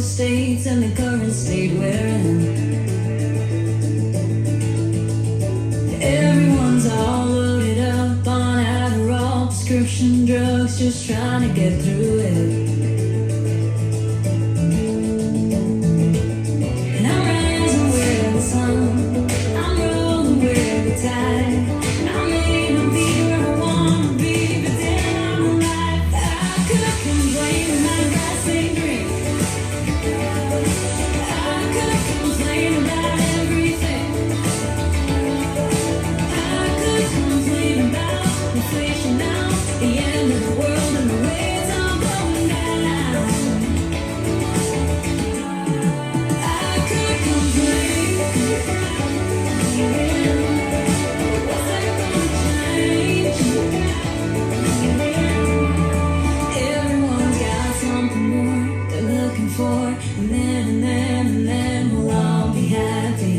those states and the current state we're in. Everyone's all loaded up on Adderall, prescription drugs, just trying to get through it. And I'm rising with the sun, I'm rolling with the tide. I may not be where I wanna be, but then I'm alive. I could complain when my grass ain't green. I could complain about everything. I could complain about inflation now, the end of the world and the way it's all going down. I could complain. What's that gonna change? Everyone's got something more they're looking for, and then we'll all be happy.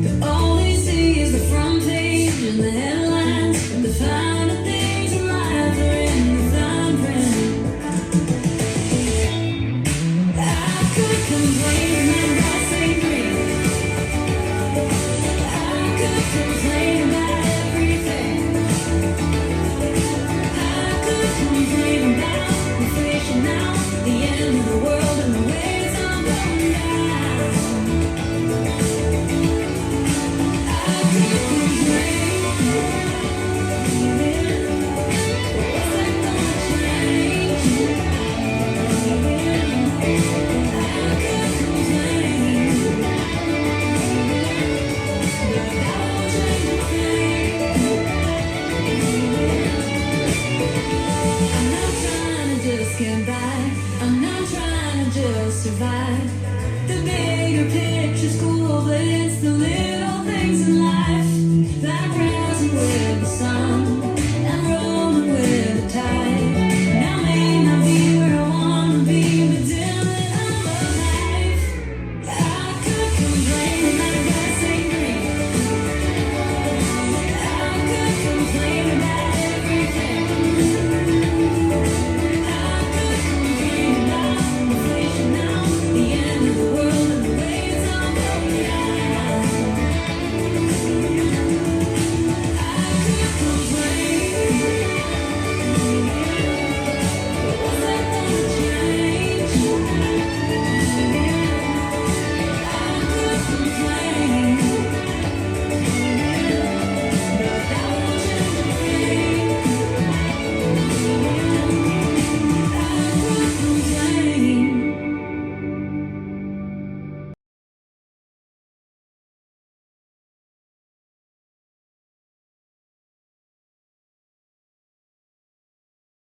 But all they see is the front page and the headlines, the finer things in life are in the fine print. I could complain when my grass ain't green. I could complain about everything. I could complain about inflation now, the end of the world and the way it's all going down. I could complain. What's that gonna change? I could complain, but that won't change a thing. I'm not trying to just get by, I'm not trying to just survive. The bigger picture's cool, but it's the little things in life